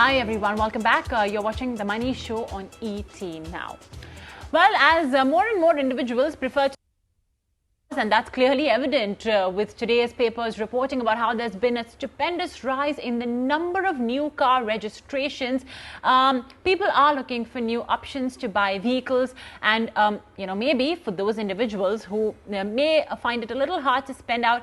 Hi everyone, welcome back. You're watching The Money Show on ET now. Well, as more and more individuals prefer to, and that's clearly evident with today's papers reporting about how there's been a stupendous rise in the number of new car registrations. People are looking for new options to buy vehicles, and maybe for those individuals who may find it a little hard to spend out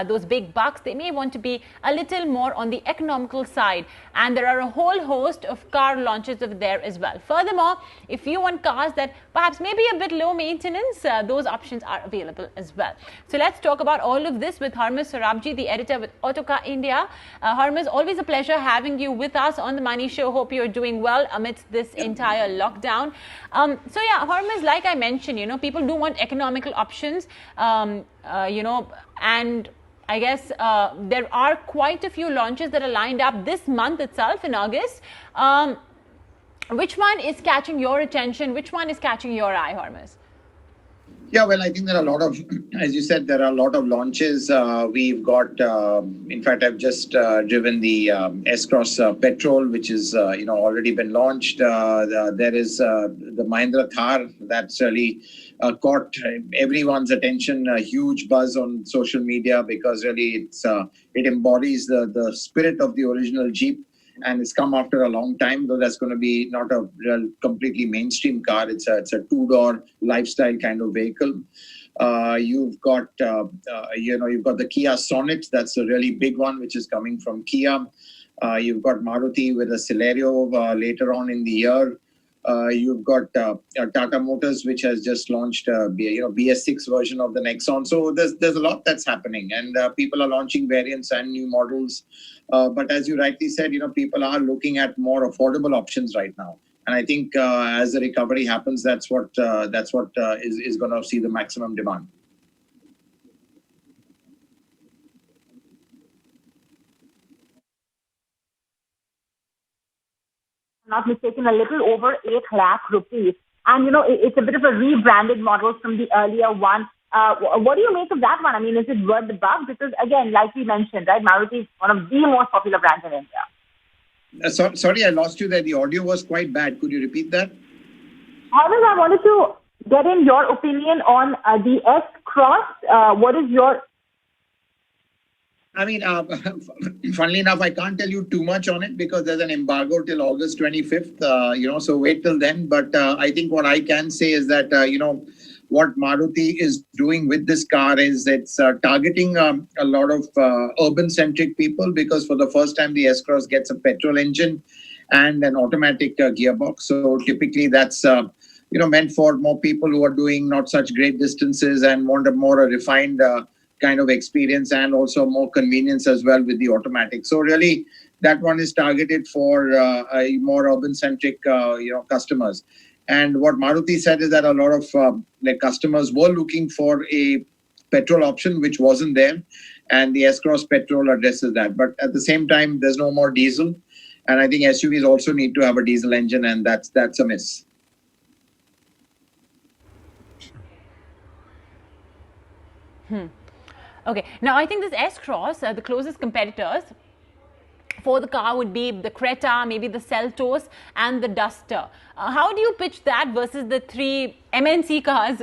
those big bucks, they may want to be a little more on the economical side, and there are a whole host of car launches over there as well. Furthermore, if you want cars that perhaps may be a bit low maintenance, those options are available as well. So let's talk about all of this with Hormazd Sorabjee, the editor with Autocar India. Hormazd, always a pleasure having you with us on The Money Show. Hope you're doing well amidst this entire lockdown. Hormazd, like I mentioned, people do want economical options, and I guess there are quite a few launches that are lined up this month itself in August. Which one is catching your attention? Which one is catching your eye, Hormazd? Yeah, well, I think there are a lot of, as you said, there are a lot of launches. We've got, in fact, I've just driven the SCross petrol, which is, already been launched. There is the Mahindra Thar that's really caught everyone's attention, a huge buzz on social media because really it embodies the spirit of the original Jeep. And it's come after a long time, though that's going to be not a real completely mainstream car. It's a two-door lifestyle kind of vehicle. You've got the Kia Sonet. That's a really big one, which is coming from Kia. You've got Maruti with a Celerio later on in the year. You've got Tata Motors, which has just launched BS6 version of the Nexon. So there's a lot that's happening, and people are launching variants and new models. But as you rightly said, people are looking at more affordable options right now. And I think as the recovery happens, that's what is going to see the maximum demand. Not mistaken, a little over 8 lakh rupees. And, it's a bit of a rebranded model from the earlier one. What do you make of that one? I mean, is it worth the buck? Because, again, like we mentioned, right, Maruti is one of the most popular brands in India. Sorry, I lost you there. The audio was quite bad. Could you repeat that? However, I wanted to get in your opinion on the SCross. What is your... I mean, funnily enough, I can't tell you too much on it because there's an embargo till August 25th, so wait till then. But I think what I can say is that, what Maruti is doing with this car is it's targeting a lot of urban-centric people because for the first time, the S-Cross gets a petrol engine and an automatic gearbox. So typically that's, meant for more people who are doing not such great distances and want a more refined kind of experience and also more convenience as well with the automatic. So really that one is targeted for a more urban-centric, customers. And what Maruti said is that a lot of their customers were looking for a petrol option, which wasn't there. And the S-Cross petrol addresses that. But at the same time, there's no more diesel. And I think SUVs also need to have a diesel engine, and that's a miss. Okay, now I think this S-Cross, the closest competitors for the car would be the Creta, maybe the Seltos and the Duster. How do you pitch that versus the three MNC cars,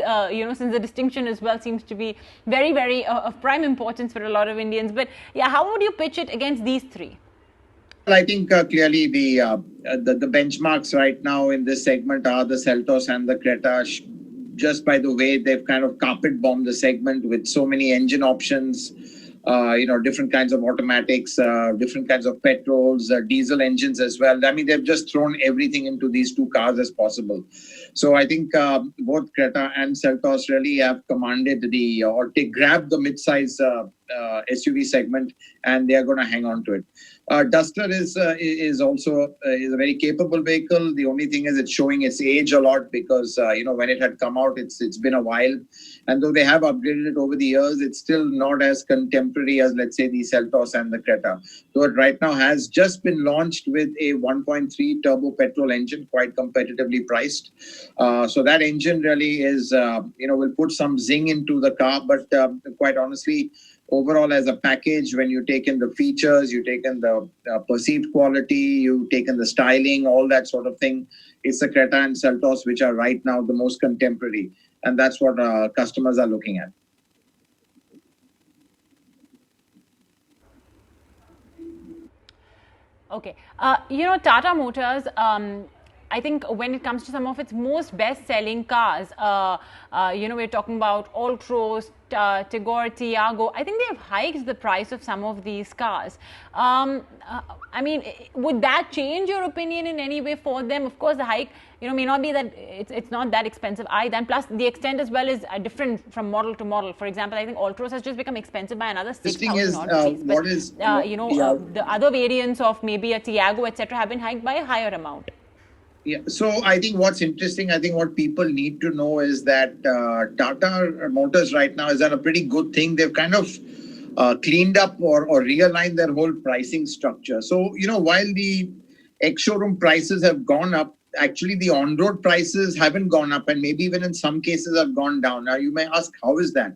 since the distinction as well seems to be very, very of prime importance for a lot of Indians. But yeah, how would you pitch it against these three? Well, I think clearly the benchmarks right now in this segment are the Seltos and the Creta. Just by the way, they've kind of carpet bombed the segment with so many engine options, different kinds of automatics, different kinds of petrols, diesel engines as well. I mean, they've just thrown everything into these two cars as possible. So I think both Creta and Seltos really have commanded they grabbed the mid-size SUV segment, and they are going to hang on to it. Duster is also a very capable vehicle. The only thing is it's showing its age a lot because when it had come out, it's been a while, and though they have upgraded it over the years, it's still not as contemporary as, let's say, the Seltos and the Creta. So it right now has just been launched with a 1.3 turbo petrol engine, quite competitively priced. So that engine really is will put some zing into the car, but quite honestly, overall as a package, when you take in the features, you take in the perceived quality, you take in the styling, all that sort of thing, it's the Creta and Seltos which are right now the most contemporary. And that's what customers are looking at. Okay. Tata Motors, I think when it comes to some of its most best-selling cars, we're talking about Altroz, Tigor, Tiago. I think they've hiked the price of some of these cars. Would that change your opinion in any way for them? Of course, the hike, may not be that it's not that expensive either. And plus, the extent as well is different from model to model. For example, I think Altroz has just become expensive by another 6,000 rupees. The other variants of maybe a Tiago, etc., have been hiked by a higher amount. Yeah, so I think what's interesting, I think what people need to know is that Tata Motors right now is done a pretty good thing. They've kind of cleaned up or realigned their whole pricing structure. So, while the ex-showroom prices have gone up, actually the on-road prices haven't gone up, and maybe even in some cases have gone down. Now, you may ask, how is that?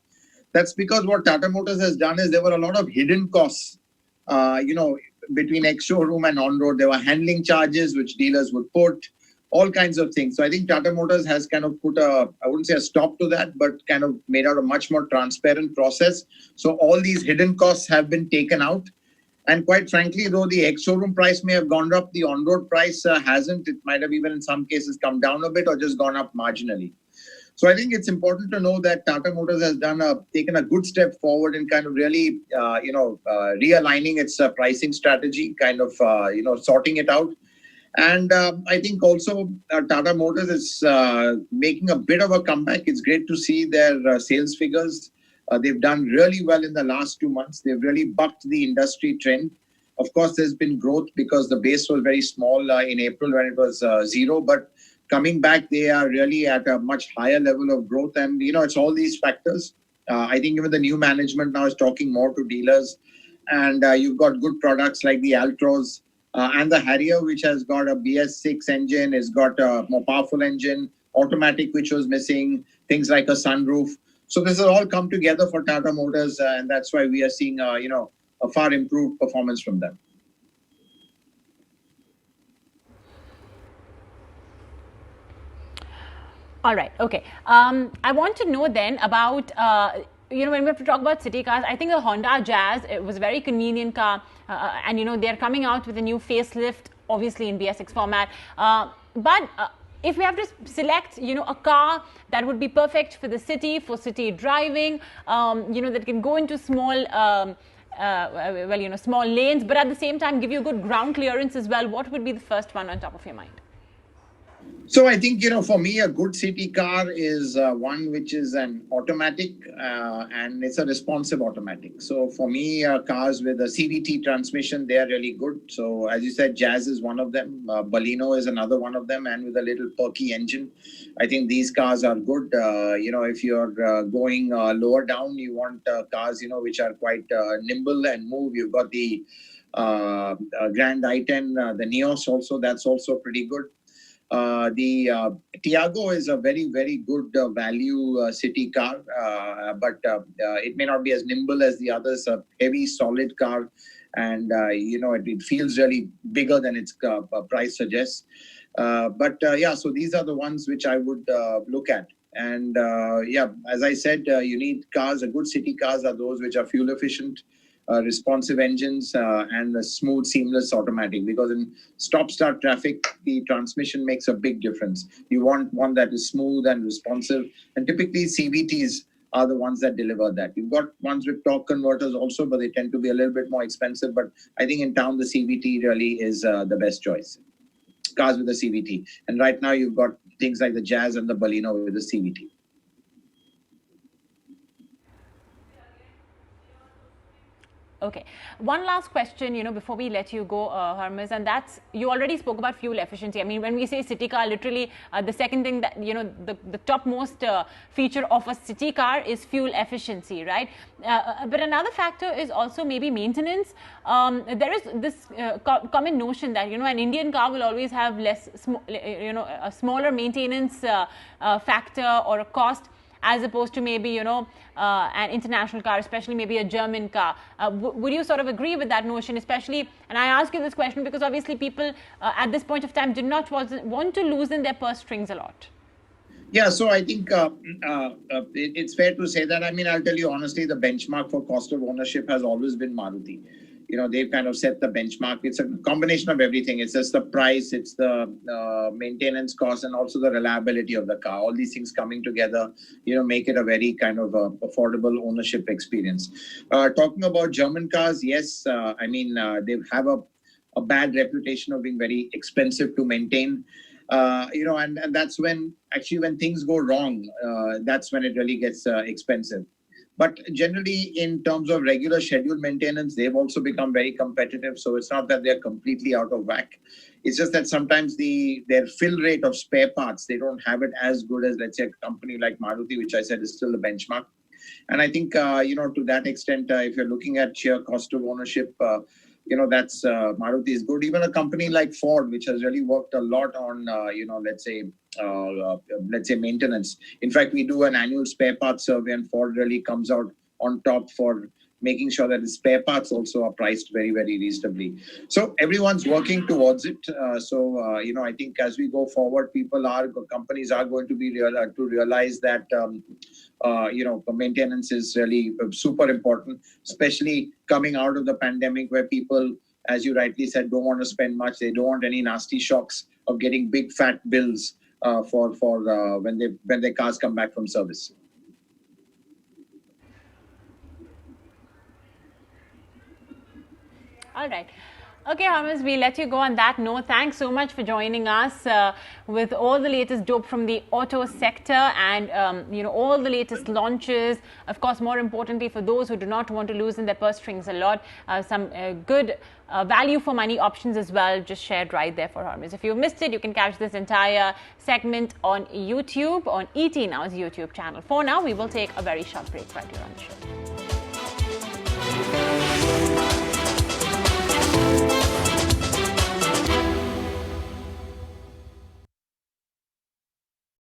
That's because what Tata Motors has done is there were a lot of hidden costs, between ex-showroom and on-road. There were handling charges which dealers would put, all kinds of things. So I think Tata Motors has kind of put I wouldn't say a stop to that, but kind of made out a much more transparent process. So all these hidden costs have been taken out. And quite frankly, though the ex-showroom price may have gone up, the on-road price hasn't. It might have even in some cases come down a bit or just gone up marginally. So I think it's important to know that Tata Motors has taken a good step forward in kind of really, realigning its pricing strategy, kind of, sorting it out. And I think also Tata Motors is making a bit of a comeback. It's great to see their sales figures. They've done really well in the last 2 months. They've really bucked the industry trend. Of course, there's been growth because the base was very small in April when it was 0. But coming back, they are really at a much higher level of growth. And, it's all these factors. I think even the new management now is talking more to dealers. And you've got good products like the Altroz and the Harrier, which has got a BS6 engine, has got a more powerful engine, automatic, which was missing, things like a sunroof. So this has all come together for Tata Motors. And that's why we are seeing, a far improved performance from them. All right. Okay. I want to know then about, when we have to talk about city cars, I think the Honda Jazz, it was a very convenient car. And, they're coming out with a new facelift, obviously in BS6 format. But if we have to select, a car that would be perfect for the city, for city driving, that can go into small, small lanes, but at the same time give you good ground clearance as well, what would be the first one on top of your mind? So I think, for me, a good city car is one which is an automatic and it's a responsive automatic. So for me, cars with a CVT transmission, they are really good. So as you said, Jazz is one of them. Baleno is another one of them, and with a little perky engine. I think these cars are good. If you're going lower down, you want cars, which are quite nimble and move. You've got the Grand i10, the Neos also, that's also pretty good. The Tiago is a very, very good value city car, but it may not be as nimble as the others. A heavy, solid car, and it feels really bigger than its price suggests. So these are the ones which I would look at. And as I said, you need cars. Good city cars are those which are fuel efficient, responsive engines, and a smooth, seamless automatic. Because in stop-start traffic, the transmission makes a big difference. You want one that is smooth and responsive, and typically CVTs are the ones that deliver that. You've got ones with torque converters also, but they tend to be a little bit more expensive. But I think in town, the CVT really is the best choice. Cars with a CVT. And right now, you've got things like the Jazz and the Baleno with the CVT. Okay. One last question, before we let you go, Hormazd, and that's, you already spoke about fuel efficiency. I mean, when we say city car, literally the second thing that, the topmost feature of a city car is fuel efficiency, right? But another factor is also maybe maintenance. There is this common notion that, an Indian car will always have a smaller maintenance factor or a cost. as opposed to maybe, you know, an international car, especially maybe a German car. Would you sort of agree with that notion, especially, and I ask you this question because obviously people at this point of time did not want to loosen their purse strings a lot. Yeah, so I think it's fair to say that. I mean, I'll tell you honestly, the benchmark for cost of ownership has always been Maruti. You know, they've kind of set the benchmark. It's a combination of everything. It's just the price, it's the maintenance cost, and also the reliability of the car. All these things coming together, you know, make it a very kind of affordable ownership experience. Talking about German cars, yes, I mean, they have a bad reputation of being very expensive to maintain. You know, and that's when things go wrong, that's when it really gets expensive. But generally, in terms of regular scheduled maintenance, they've also become very competitive. So it's not that they're completely out of whack. It's just that sometimes their fill rate of spare parts, they don't have it as good as, let's say, a company like Maruti, which I said is still the benchmark. And I think, you know, to that extent, if you're looking at sheer cost of ownership, you know, that's Maruti is good. Even a company like Ford, which has really worked a lot on, you know, let's say maintenance. In fact, we do an annual spare parts survey, and Ford really comes out on top for making sure that the spare parts also are priced very, very reasonably. So everyone's working towards it. You know, I think as we go forward, companies are going to be to realize that, you know, maintenance is really super important, especially coming out of the pandemic where people, as you rightly said, don't want to spend much. They don't want any nasty shocks of getting big fat bills for when their cars come back from service. All right. Okay, Hormazd, we let you go on that note. Thanks so much for joining us with all the latest dope from the auto sector and, you know, all the latest launches. Of course, more importantly, for those who do not want to loosen their purse strings a lot, some good value for money options as well, just shared right there for Hormazd. If you've missed it, you can catch this entire segment on YouTube, on ET Now's YouTube channel. For now, we will take a very short break right here on the show.